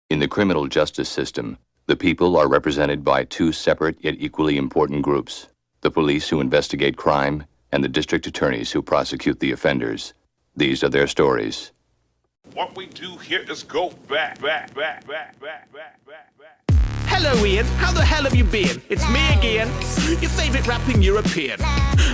In the criminal justice system, the people are represented by two separate yet equally important groups: the police who investigate crime and the district attorneys who prosecute the offenders. These are their stories. What we do here is go back. Hello, Ian. How the hell have you been? It's me again, your favourite rapping European.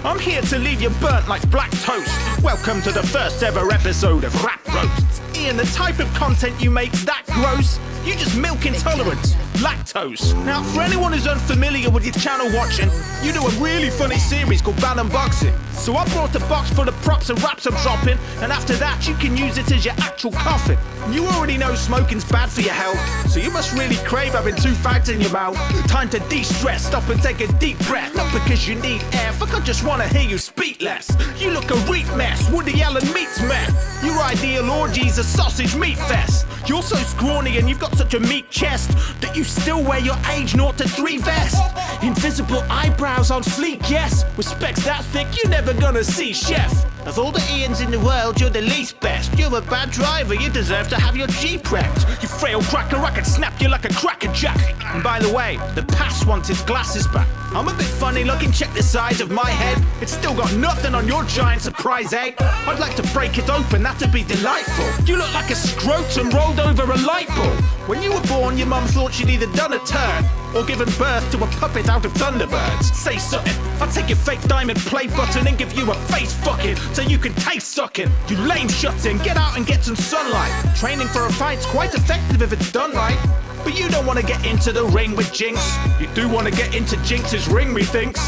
I'm here to leave you burnt like black toast. Welcome to the first ever episode of Rap Roasts. Ian, the type of content you make's that gross. You just milk intolerance, lactose. Now, for anyone who's unfamiliar with your channel watching, you do a really funny series called Bad Unboxing. So I brought a box full of props and raps I'm dropping, and after that you can use it as your actual coffin. You already know smoking's bad for your health, so you must really crave having two fags in your mouth. Time to de-stress, stop and take a deep breath. Not because you need air, fuck, I just wanna hear you speak less. You look a reek mess, Woody Allen meets meth. Your ideal orgy's a sausage meat fest. You're so scrawny and you've got such a meat chest that you still wear your age 0 to 3 vest. Invisible eyebrows on fleek, yes. With specs that thick, you're never gonna see chef. Of all the Ians in the world, you're the least best. You're a bad driver, you deserve to have your Jeep wrecked. You frail cracker, I could snap you like a cracker jack. And by the way, the past wants its glasses back. I'm a bit funny looking, check the size of my head. It's still got nothing on your giant surprise egg. I'd like to break it open, that'd be delightful. You look like a scrotum rolled over a light bulb. When you were born, your mum thought she'd either done a turn or given birth to a puppet out of Thunderbirds. Say something, I'll take your fake diamond play button and give you a face fucking so you can taste sucking. You lame shut-in, get out and get some sunlight. Training for a fight's quite effective if it's done right. But you don't want to get into the ring with Jinx. You do want to get into Jinx's ring, methinks.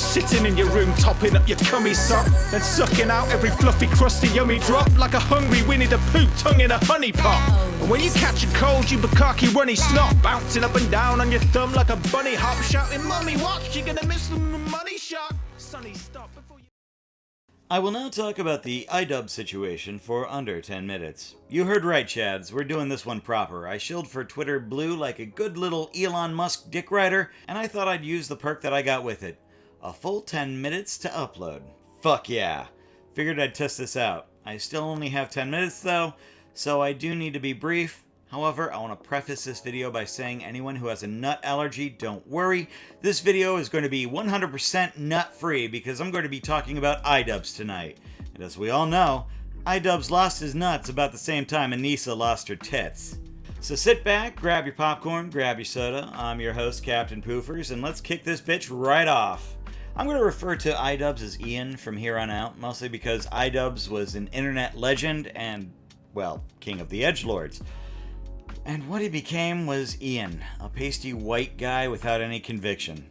Sitting in your room, topping up your cummy sock, then sucking out every fluffy, crusty, yummy drop like a hungry Winnie the Pooh tongue in a honey pot. And when you catch a cold, you bukkake runny snot, bouncing up and down on your thumb like a bunny hop, shouting, "Mummy, watch, you're gonna miss the money shot." Sonny, stop before you... I will now talk about the Idubbbz situation for under 10 minutes. You heard right, Chads, we're doing this one proper. I shilled for Twitter Blue like a good little Elon Musk dick rider, and I thought I'd use the perk that I got with it. A full 10 minutes to upload. Fuck yeah. Figured I'd test this out. I still only have 10 minutes though, so I do need to be brief. However, I want to preface this video by saying anyone who has a nut allergy, don't worry. This video is going to be 100% nut-free because I'm going to be talking about Idubbbz tonight. And as we all know, Idubbbz lost his nuts about the same time Anissa lost her tits. So sit back, grab your popcorn, grab your soda. I'm your host, Captain Poofers, and let's kick this bitch right off. I'm going to refer to Idubbbz as Ian from here on out, mostly because Idubbbz was an internet legend and, well, king of the edgelords. And what he became was Ian, a pasty white guy without any conviction.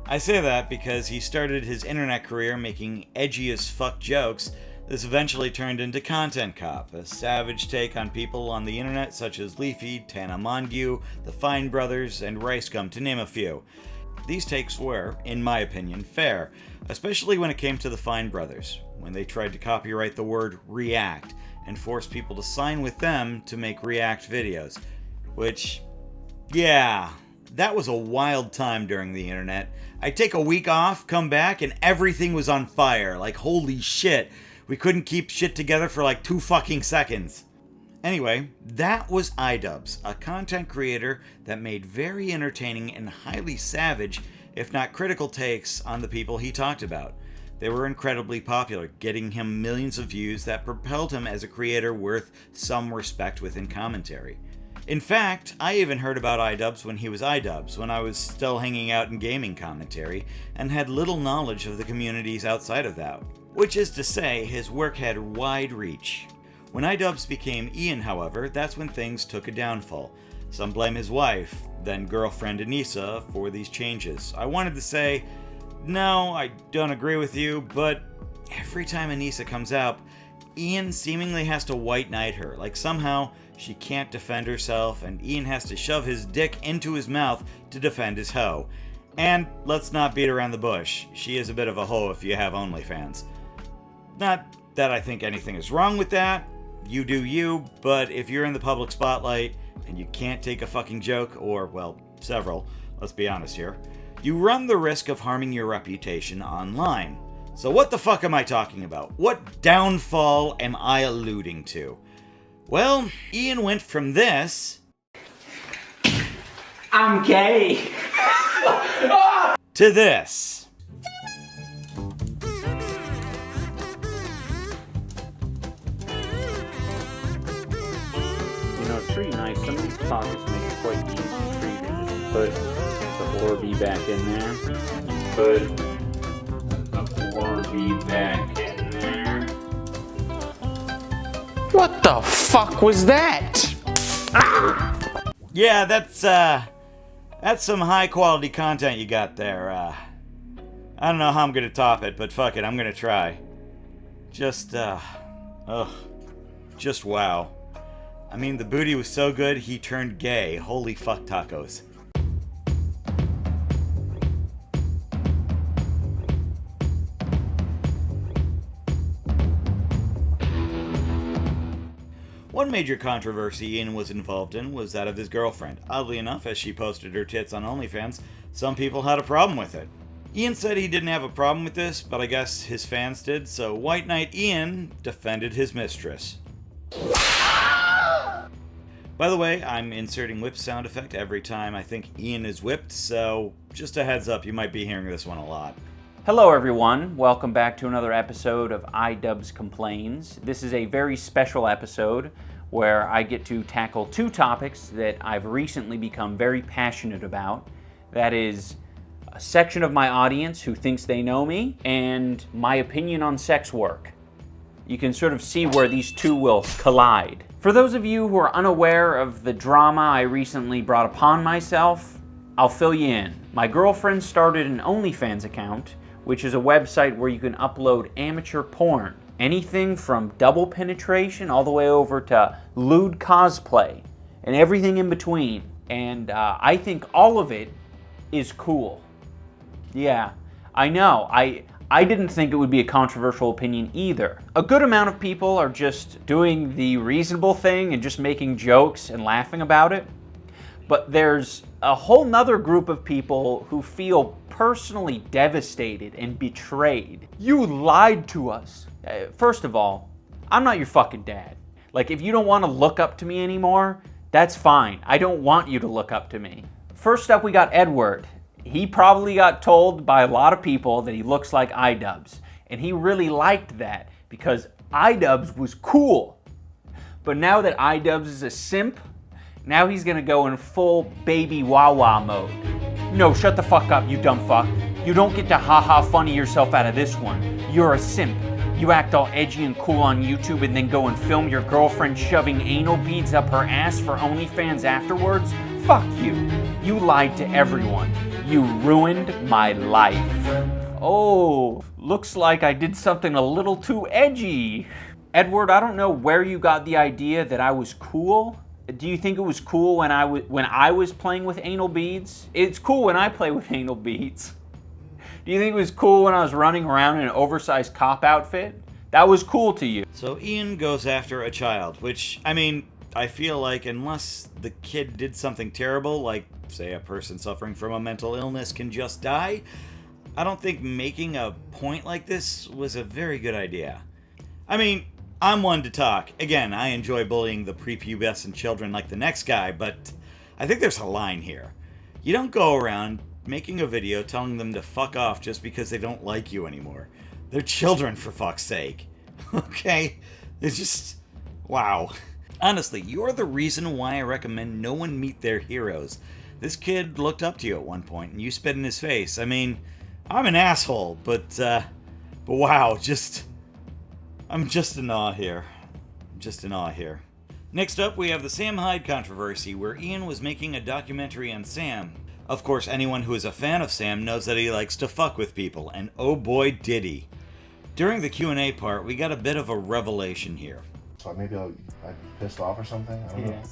I say that because he started his internet career making edgy as fuck jokes. This eventually turned into Content Cop, a savage take on people on the internet such as Leafy, Tana Montague, the Fine Brothers, and Rice Gum, to name a few. These takes were, in my opinion, fair, especially when it came to the Fine Brothers, when they tried to copyright the word react and force people to sign with them to make react videos. Which, yeah, that was a wild time during the internet. I'd take a week off, come back, and everything was on fire. Like, holy shit, we couldn't keep shit together for like 2 fucking seconds. Anyway, that was Idubbbz, a content creator that made very entertaining and highly savage, if not critical, takes on the people he talked about. They were incredibly popular, getting him millions of views that propelled him as a creator worth some respect within commentary. In fact, I even heard about Idubbbz when he was Idubbbz, when I was still hanging out in gaming commentary, and had little knowledge of the communities outside of that. Which is to say, his work had wide reach. When Idubbbz became Ian, however, that's when things took a downfall. Some blame his wife, then girlfriend Anissa, for these changes. I wanted to say, no, I don't agree with you, but every time Anissa comes out, Ian seemingly has to white knight her, like somehow she can't defend herself and Ian has to shove his dick into his mouth to defend his hoe. And let's not beat around the bush, she is a bit of a hoe if you have OnlyFans. Not that I think anything is wrong with that, you do you, but if you're in the public spotlight and you can't take a fucking joke, or, well, several, let's be honest here, you run the risk of harming your reputation online. So what the fuck am I talking about? What downfall am I alluding to? Well, Ian went from this I'm gay. To this. You know, it's pretty nice. Some of these pockets make it quite easy for you to just put the Orby back in there. Put the Orby back in there. What the fuck was that? Ah! Yeah, that's some high quality content you got there. I don't know how I'm gonna top it, but fuck it, I'm gonna try. Just wow. I mean, the booty was so good, he turned gay. Holy fuck tacos. One major controversy Ian was involved in was that of his girlfriend. Oddly enough, as she posted her tits on OnlyFans, some people had a problem with it. Ian said he didn't have a problem with this, but I guess his fans did, so White Knight Ian defended his mistress. By the way, I'm inserting whip sound effect every time I think Ian is whipped, so just a heads up, you might be hearing this one a lot. Hello everyone, welcome back to another episode of Idubbbz Complains. This is a very special episode where I get to tackle two topics that I've recently become very passionate about. That is a section of my audience who thinks they know me, and my opinion on sex work. You can sort of see where these two will collide. For those of you who are unaware of the drama I recently brought upon myself, I'll fill you in. My girlfriend started an OnlyFans account, which is a website where you can upload amateur porn. Anything from double penetration all the way over to lewd cosplay and everything in between. And I think all of it is cool. Yeah, I know. I didn't think it would be a controversial opinion either. A good amount of people are just doing the reasonable thing and just making jokes and laughing about it. But there's a whole nother group of people who feel personally devastated and betrayed. You lied to us. First of all, I'm not your fucking dad. Like, if you don't want to look up to me anymore, that's fine. I don't want you to look up to me. First up, we got Edward. He probably got told by a lot of people that he looks like Idubbbz, and he really liked that because Idubbbz was cool. But now that Idubbbz is a simp, now he's gonna go in full baby Wawa mode. No, shut the fuck up, you dumb fuck. You don't get to ha-ha funny yourself out of this one. You're a simp. You act all edgy and cool on YouTube and then go and film your girlfriend shoving anal beads up her ass for OnlyFans afterwards? Fuck you. You lied to everyone. You ruined my life. Oh, looks like I did something a little too edgy. Edward, I don't know where you got the idea that I was cool. Do you think it was cool when I was playing with anal beads? It's cool when I play with anal beads. Do you think it was cool when I was running around in an oversized cop outfit? That was cool to you. So Ian goes after a child, which, I mean, I feel like unless the kid did something terrible, like, say, a person suffering from a mental illness can just die, I don't think making a point like this was a very good idea. I mean, I'm one to talk. Again, I enjoy bullying the prepubescent children like the next guy, but I think there's a line here. You don't go around making a video telling them to fuck off just because they don't like you anymore. They're children, for fuck's sake. Okay? It's just... wow. Honestly, you're the reason why I recommend no one meet their heroes. This kid looked up to you at one point, and you spit in his face. I mean, I'm an asshole, but wow, I'm just in awe here. Next up, we have the Sam Hyde controversy, where Ian was making a documentary on Sam. Of course, anyone who is a fan of Sam knows that he likes to fuck with people, and oh boy did he. During the Q&A part, we got a bit of a revelation here. So maybe I'm pissed off or something. I don't know.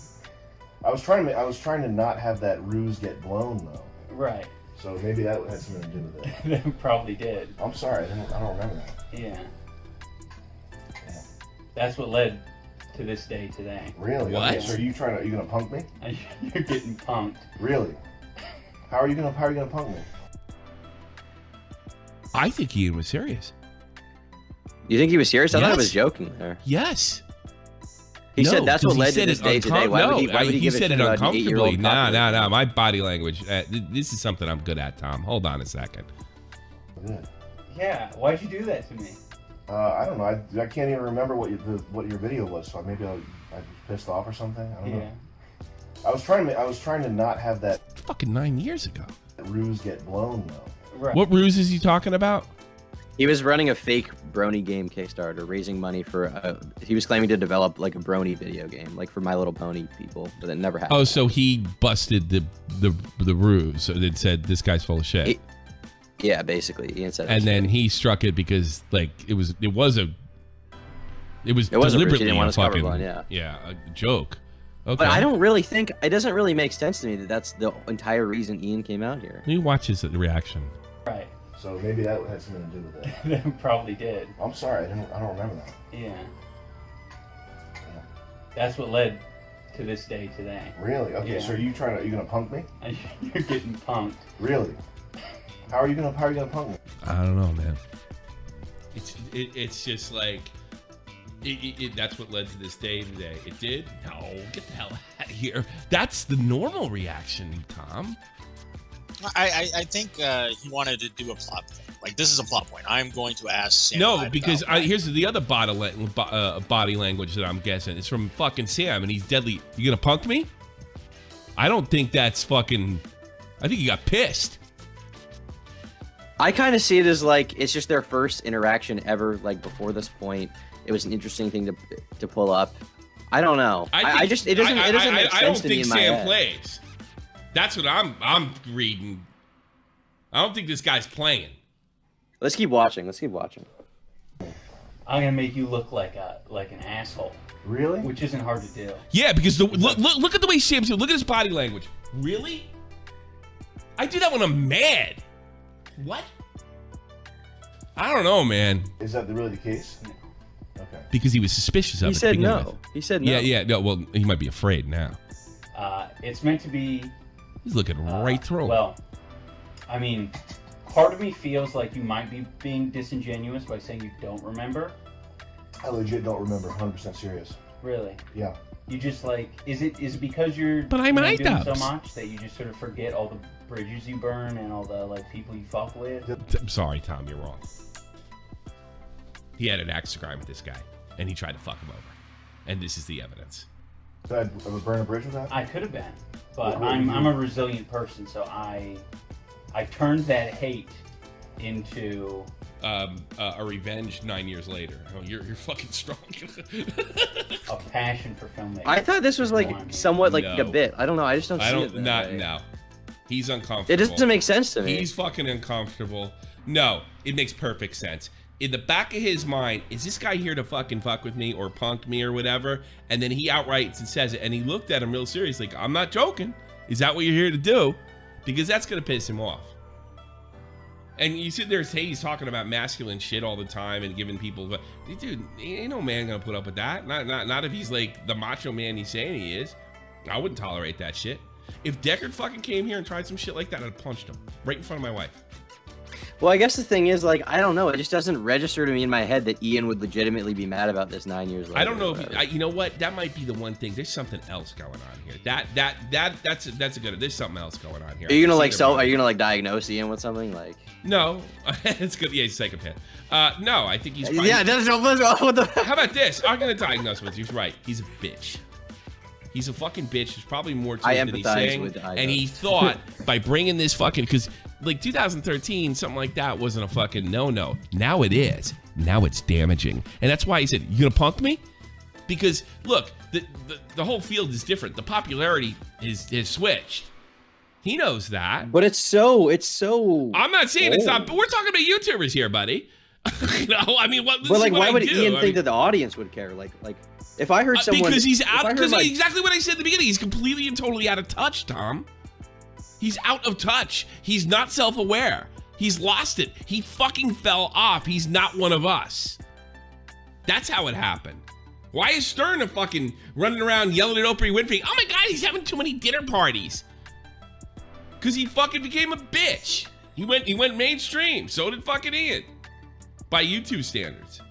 I was trying to not have that ruse get blown though. Right. So maybe that had something to do with it. That probably did. I'm sorry, I don't remember that. Yeah. That's what led to this day today. Really? What? Okay, so are you gonna punk me? You're getting punked. Really? How are you gonna punk me? I think Ian was serious. You think he was serious? I thought Yes. I was joking there. Yes. He said that's what 'cause he led to said this it day today. Why would he he give said a it shit about an uncomfortably. 8-year-old Nah. copper? My body language. This is something I'm good at, Tom. Hold on a second. Good. Yeah, why'd you do that to me? I don't know. I can't even remember what your video was. So maybe I was pissed off or something. I don't know. I was trying to not have that Fucking 9 years ago. ruse get blown though. Right. What ruse is he talking about? He was running a fake Brony game Kickstarter, raising money for. He was claiming to develop like a Brony video game, like for My Little Pony people, but it never happened. Oh, so he busted the ruse. So it said this guy's full of shit. Yeah, basically. Ian said. And then he struck it because like it was deliberately a fucking yeah. a joke. Okay. But I don't really think it doesn't really make sense to me that that's the entire reason Ian came out here. You watch his reaction. Right. So maybe that had something to do with it. That probably did. I'm sorry, I don't remember that. Yeah. That's what led to this day today. Really? Okay. Yeah. So are you gonna punk me? You're getting punked. Really? How are you gonna punk me? I don't know, man. It's just like that's what led to this day today. It did? No, get the hell out of here. That's the normal reaction, Tom. I think he wanted to do a plot point. Like, this is a plot point. I'm going to ask Sam. No, because here's the other body language that I'm guessing. It's from fucking Sam, and he's deadly. You gonna punk me? I don't think that's fucking. I think he got pissed. I kind of see it as like it's just their first interaction ever. Like before this point, it was an interesting thing to pull up. I don't know. It doesn't make sense to me in my head. I don't think Sam plays. That's what I'm reading. I don't think this guy's playing. Let's keep watching. I'm gonna make you look like an asshole. Really? Which isn't hard to do. Yeah, because look at the way Sam's doing. Look at his body language. Really? I do that when I'm mad. What? I don't know, man. Is that really the case? No. Okay. Because he was suspicious of it. He said no. He said no. Yeah. No, well, he might be afraid now. It's meant to be. He's looking right through him. Well, I mean, part of me feels like you might be being disingenuous by saying you don't remember. I legit don't remember. 100% serious. Really? Yeah. You just like is it because you're But I'm doing Idubbbz. so much that you just sort of forget all the bridges you burn and all the like people you fuck with? I'm sorry, Tom, you're wrong. He had an axe to grind with this guy, and he tried to fuck him over. And this is the evidence. Did I ever burn a bridge with that? I could have been, but I'm a resilient person, so I turned that hate into a revenge 9 years later. Oh, you're fucking strong. a passion for filmmaking. I thought this was like somewhat like a bit. I don't know. I just don't see it. No. He's uncomfortable. It doesn't make sense to me. He's fucking uncomfortable. No, it makes perfect sense. In the back of his mind, is this guy here to fucking fuck with me or punk me or whatever? And then he outrights and says it, and he looked at him real serious, like, I'm not joking. Is that what you're here to do? Because that's gonna piss him off. And you sit there and say he's talking about masculine shit all the time and giving people, but dude, ain't no man gonna put up with that. Not if he's like the macho man he's saying he is. I wouldn't tolerate that shit. If Deckard fucking came here and tried some shit like that, I'd have punched him right in front of my wife. Well, I guess the thing is, like, I don't know. It just doesn't register to me in my head that Ian would legitimately be mad about this 9 years later. I don't know if you know what. That might be the one thing. There's something else going on here. That's a good. There's something else going on here. Are you gonna like diagnose Ian with something like? No, it's good. Yeah, he's a psychopath. No, I think he's. Yeah, that's what the. How about this? I'm gonna diagnose with you. He's right. He's a bitch. He's a fucking bitch. There's probably more to it than he's saying. And he thought by bringing this fucking, because like 2013, something like that wasn't a fucking no-no. Now it is. Now it's damaging. And that's why he said, you gonna punk me? Because look, the whole field is different. The popularity is switched. He knows that. But it's so. I'm not saying it's not, but we're talking about YouTubers here, buddy. No, I mean, what? But like, why would Ian think that the audience would care? Like, if I heard someone, because he's out. Because exactly what I said at the beginning. He's completely and totally out of touch, Tom. He's out of touch. He's not self-aware. He's lost it. He fucking fell off. He's not one of us. That's how it happened. Why is Stern a fucking running around yelling at Oprah Winfrey? Oh my God, he's having too many dinner parties. Because he fucking became a bitch. He went mainstream. So did fucking Ian. By YouTube standards.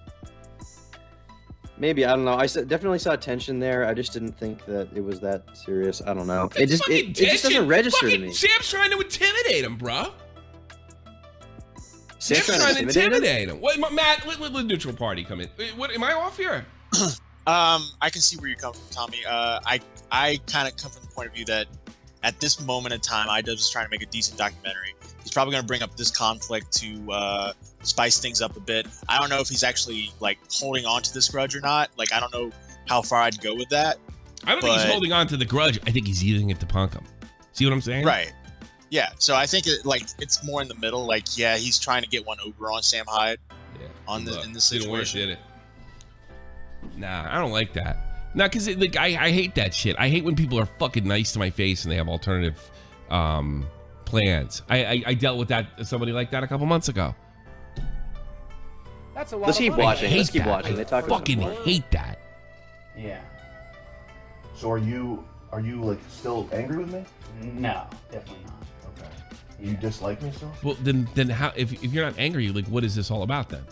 Maybe, I don't know. Definitely saw tension there. I just didn't think that it was that serious. I don't know. It just doesn't register to me. Sam's trying to intimidate him, bro. Sam's trying to intimidate him. What, Matt? Let the neutral party come in. What am I off here? I can see where you're coming from, Tommy. I kind of come from the point of view that at this moment in time, Idubbbz is trying to make a decent documentary. He's probably going to bring up this conflict to spice things up a bit. I don't know if he's actually like holding on to this grudge or not. Like, I don't know how far I'd go with that. I don't think he's holding on to the grudge. I think he's using it to punk him. See what I'm saying? Right. Yeah. So I think it's more in the middle. Like, yeah, he's trying to get one over on Sam Hyde. Yeah. In this situation. Did it? Nah, I don't like that. Nah, because like I hate that shit. I hate when people are fucking nice to my face and they have alternative plans. I dealt with somebody like that a couple months ago. That's a lot. Let's keep watching. Let's keep watching. They talk about fucking hate that. Yeah. So are you like still angry with me? No, definitely not. Okay. You dislike me still? Well, then how? If you're not angry, like, what is this all about then?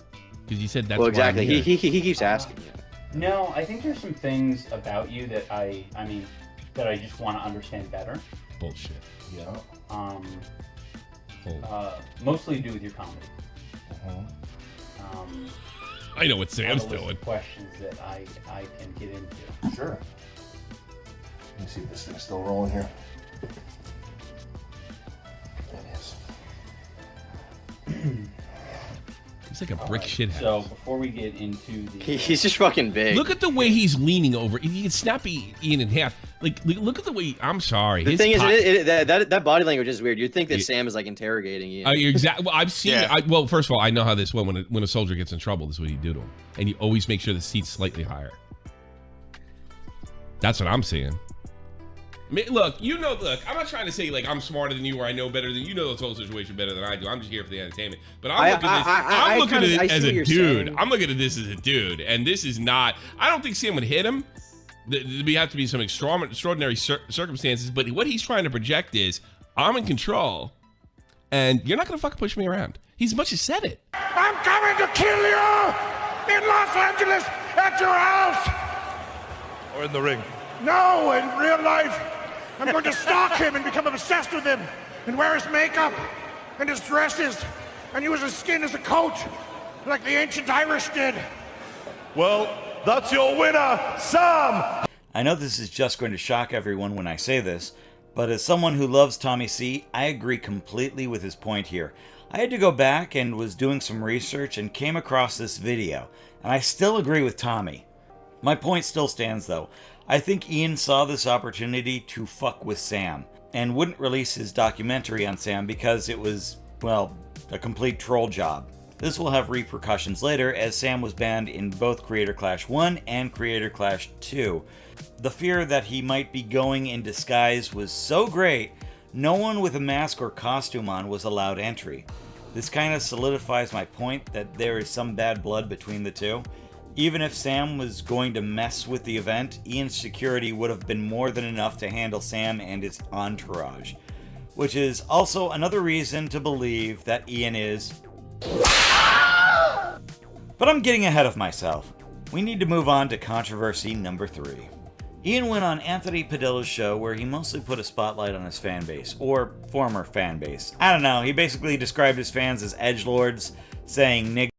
Because you said that's. Well, exactly. He keeps asking you. No, I think there's some things about you that I just want to understand better. Bullshit. Yeah. Mostly to do with your comedy. I know what Sam's doing. Questions that I can get into. Sure. Let me see if this thing's still rolling here. It is. He's like a brick shithead. So before we get into the, he's just fucking big. Look at the way he's leaning over. He can snap Ian in half. Like, look at the way. I'm sorry. The thing is, that body language is weird. You'd think that Sam is like interrogating Ian. Exactly. Well, I've seen it. Well, first of all, I know how this went. When a soldier gets in trouble, this is what you do to him, and you always make sure the seat's slightly higher. That's what I'm seeing. I mean, look, I'm not trying to say like I'm smarter than you or I know better than you. Know this whole situation better than I do. I'm just here for the entertainment. But I'm looking at this as a dude. I'm looking at this as a dude, and this is not. I don't think Sam would hit him. There have to be some extraordinary circumstances. But what he's trying to project is, I'm in control, and you're not gonna fucking push me around. He's much as said it. I'm coming to kill you in Los Angeles at your house. Or in the ring. No, in real life. I'm going to stalk him and become obsessed with him and wear his makeup and his dresses and use his skin as a coat like the ancient Irish did. Well, that's your winner, Sam! I know this is just going to shock everyone when I say this, but as someone who loves Tommy C, I agree completely with his point here. I had to go back and was doing some research and came across this video, and I still agree with Tommy. My point still stands though. I think Ian saw this opportunity to fuck with Sam and wouldn't release his documentary on Sam because it was, well, a complete troll job. This will have repercussions later as Sam was banned in both Creator Clash 1 and Creator Clash 2. The fear that he might be going in disguise was so great, no one with a mask or costume on was allowed entry. This kind of solidifies my point that there is some bad blood between the two. Even if Sam was going to mess with the event, Ian's security would have been more than enough to handle Sam and his entourage. Which is also another reason to believe that Ian is... But I'm getting ahead of myself. We need to move on to controversy number 3. Ian went on Anthony Padilla's show where he mostly put a spotlight on his fan base, or former fan base. I don't know, he basically described his fans as edgelords, saying nigger.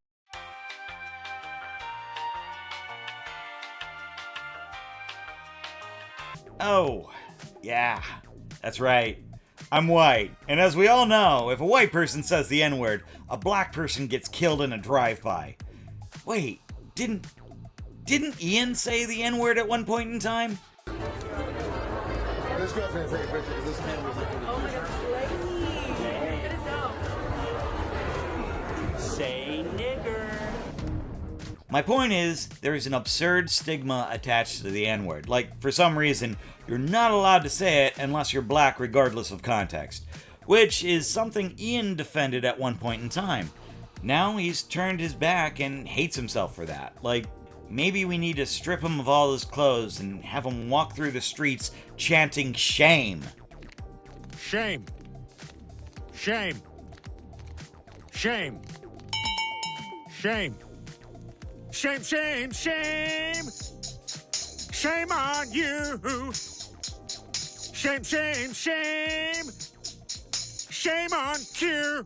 Oh, yeah, that's right. I'm white, and as we all know, if a white person says the N-word, a black person gets killed in a drive-by. Wait, didn't Ian say the N-word at one point in time? This girl's gonna take a picture because this camera's like for the future. Say nigger. My point is, there is an absurd stigma attached to the N-word. Like, for some reason, you're not allowed to say it unless you're black regardless of context. Which is something Ian defended at one point in time. Now he's turned his back and hates himself for that. Like, maybe we need to strip him of all his clothes and have him walk through the streets chanting shame. Shame. Shame. Shame. Shame. Shame, shame, shame. Shame on you. Shame, shame, shame. Shame on you.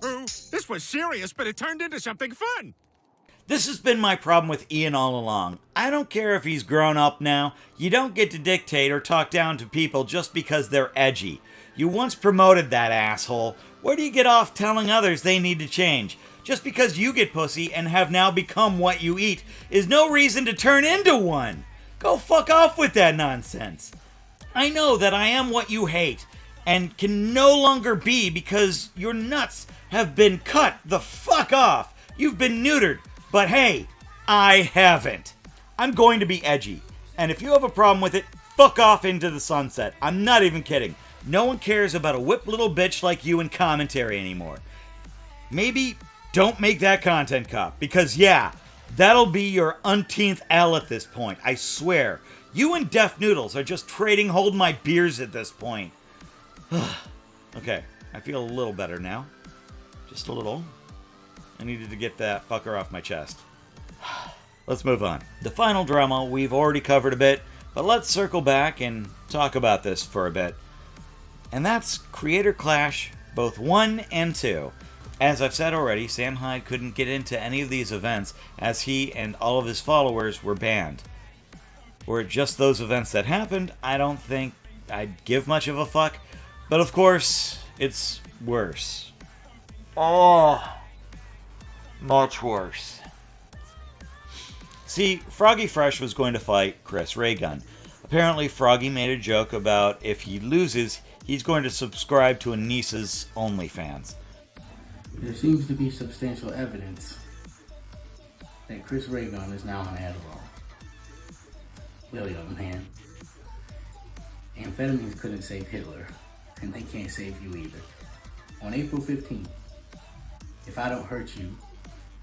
This was serious, but it turned into something fun. This has been my problem with Ian all along. I don't care if he's grown up now. You don't get to dictate or talk down to people just because they're edgy. You once promoted that asshole. Where do you get off telling others they need to change? Just because you get pussy and have now become what you eat is no reason to turn into one. Go fuck off with that nonsense. I know that I am what you hate and can no longer be because your nuts have been cut the fuck off. You've been neutered. But hey, I haven't. I'm going to be edgy. And if you have a problem with it, fuck off into the sunset. I'm not even kidding. No one cares about a whipped little bitch like you in commentary anymore. Maybe don't make that content, Cop. Because yeah, that'll be your umpteenth L at this point. I swear. You and Deaf Noodles are just trading hold my beers at this point. Okay, I feel a little better now. Just a little. I needed to get that fucker off my chest. Let's move on. The final drama we've already covered a bit, but let's circle back and talk about this for a bit. And that's Creator Clash, both 1 and 2. As I've said already, Sam Hyde couldn't get into any of these events as he and all of his followers were banned. Were it just those events that happened, I don't think I'd give much of a fuck. But of course, it's worse. Oh, much worse. See, Froggy Fresh was going to fight Chris Ray Gun. Apparently, Froggy made a joke about if he loses, he's going to subscribe to Anissa's OnlyFans. There seems to be substantial evidence that Chris Ray Gun is now on Adderall. Well, young man, amphetamines couldn't save Hitler, and they can't save you either. On April 15th, if I don't hurt you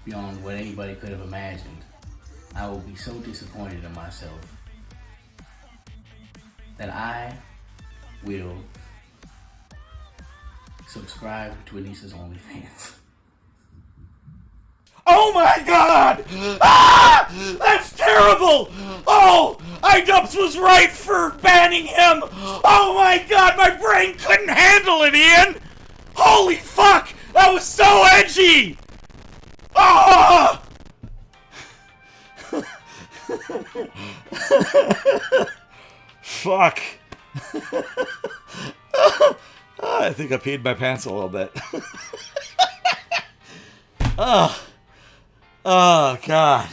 beyond what anybody could have imagined, I will be so disappointed in myself that I will subscribe to Anissa's OnlyFans. Oh my god! Ah! That's terrible! Oh! Idubbbz was right for banning him! Oh my god, my brain couldn't handle it, Ian! Holy fuck! That was so edgy! Oh! Fuck. I think I peed my pants a little bit. Oh, God.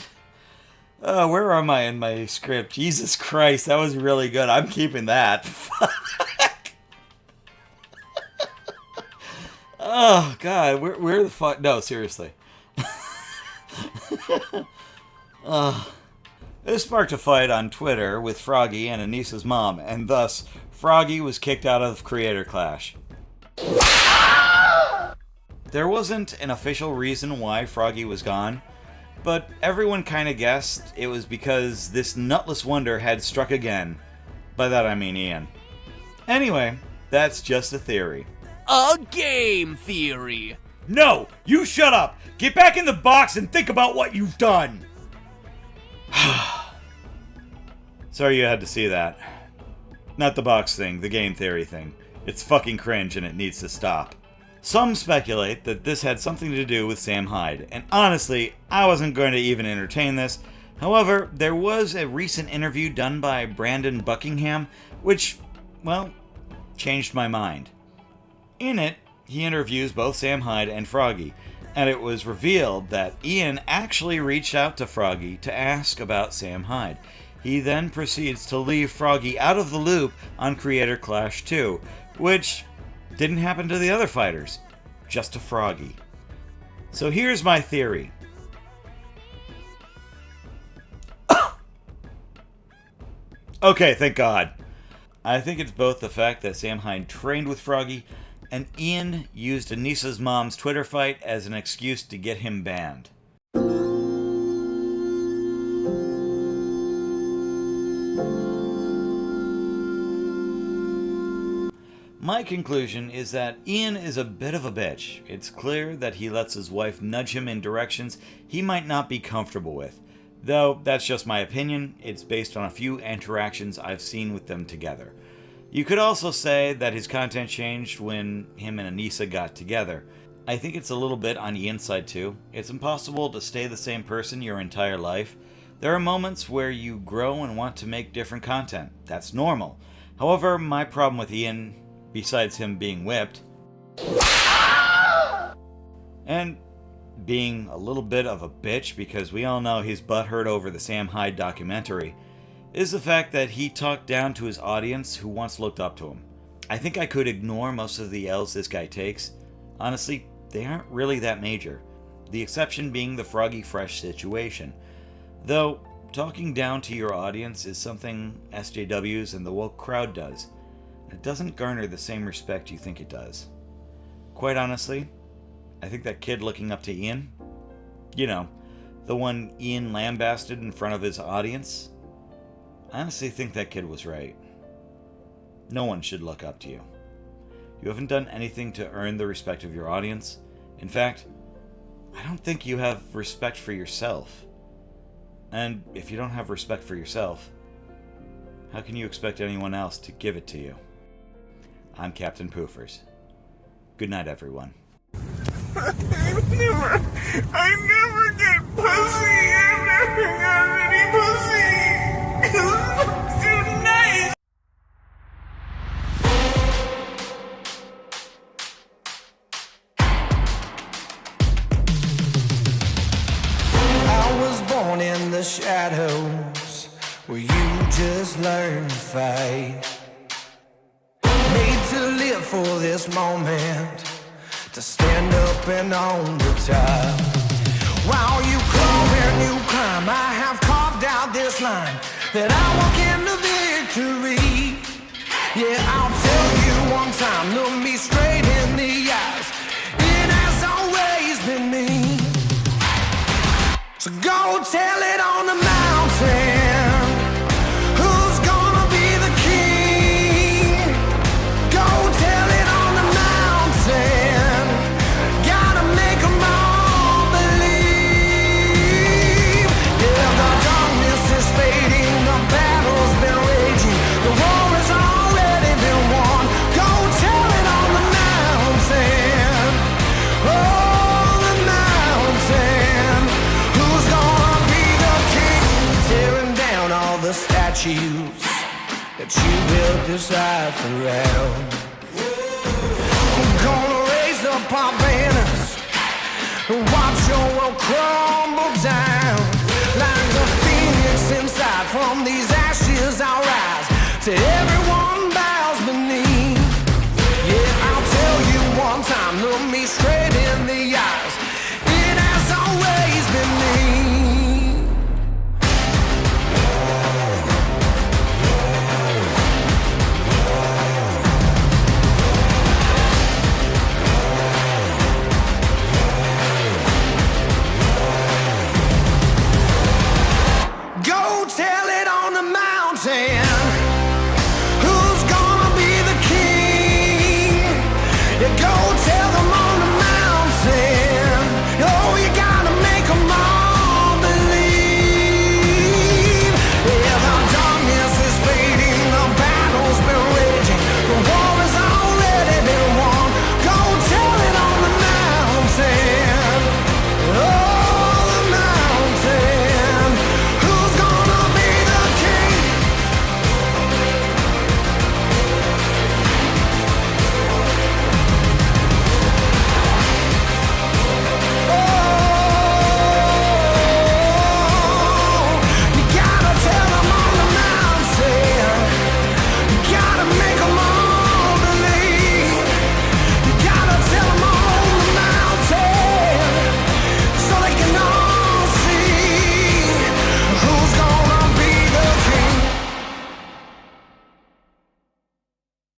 Where am I in my script? Jesus Christ, that was really good. I'm keeping that. Fuck. Oh, God. Where the fuck? No, seriously. This sparked a fight on Twitter with Froggy and Anissa's mom, and thus, Froggy was kicked out of Creator Clash. There wasn't an official reason why Froggy was gone, but everyone kind of guessed it was because this nutless wonder had struck again. By that I mean Ian. Anyway, that's just a theory. A game theory! No! You shut up! Get back in the box and think about what you've done! Sorry you had to see that. Not the box thing, the game theory thing. It's fucking cringe and it needs to stop. Some speculate that this had something to do with Sam Hyde, and honestly, I wasn't going to even entertain this. However, there was a recent interview done by Brandon Buckingham, which, well, changed my mind. In it, he interviews both Sam Hyde and Froggy, and it was revealed that Ian actually reached out to Froggy to ask about Sam Hyde. He then proceeds to leave Froggy out of the loop on Creator Clash 2, which didn't happen to the other fighters, just to Froggy. So here's my theory. Okay, thank God. I think it's both the fact that Sam Hyde trained with Froggy, and Ian used Anissa's mom's Twitter fight as an excuse to get him banned. My conclusion is that Ian is a bit of a bitch. It's clear that he lets his wife nudge him in directions he might not be comfortable with. Though that's just my opinion, it's based on a few interactions I've seen with them together. You could also say that his content changed when him and Anissa got together. I think it's a little bit on Ian's side too. It's impossible to stay the same person your entire life. There are moments where you grow and want to make different content. That's normal. However, my problem with Ian, besides him being whipped, and being a little bit of a bitch because we all know he's butthurt over the Sam Hyde documentary, is the fact that he talked down to his audience who once looked up to him. I think I could ignore most of the L's this guy takes. Honestly, they aren't really that major. The exception being the Froggy Fresh situation. Though, talking down to your audience is something SJWs and the woke crowd does. It doesn't garner the same respect you think it does. Quite honestly, I think that kid looking up to Ian, you know, the one Ian lambasted in front of his audience, I honestly think that kid was right. No one should look up to you. You haven't done anything to earn the respect of your audience. In fact, I don't think you have respect for yourself. And if you don't have respect for yourself, how can you expect anyone else to give it to you? I'm Captain Poofers. Good night, everyone. I never get pussy. I've never got any pussy. It's too nice. I was born in the shadows where you just learn to fight. Made to live for this moment, to stand up and on the top. While you crawl and you climb, I have carved out this line that I walk into victory. Yeah, I'll tell you one time, look me straight in the eyes. It has always been me. So go tell it on the mountain. Who's gonna be the king? Go tell it on the mountain. Gotta make 'em all believe. Yeah, the darkness is fading, the battle's been raging, the war has already been won. Go tell it on the mountain. Oh, the mountain. Who's gonna be the king? Tearing down all the statues that you built this life around. I'm gonna raise up our banners and watch your world crumble down. Like the phoenix inside, from these ashes I'll rise to everyone.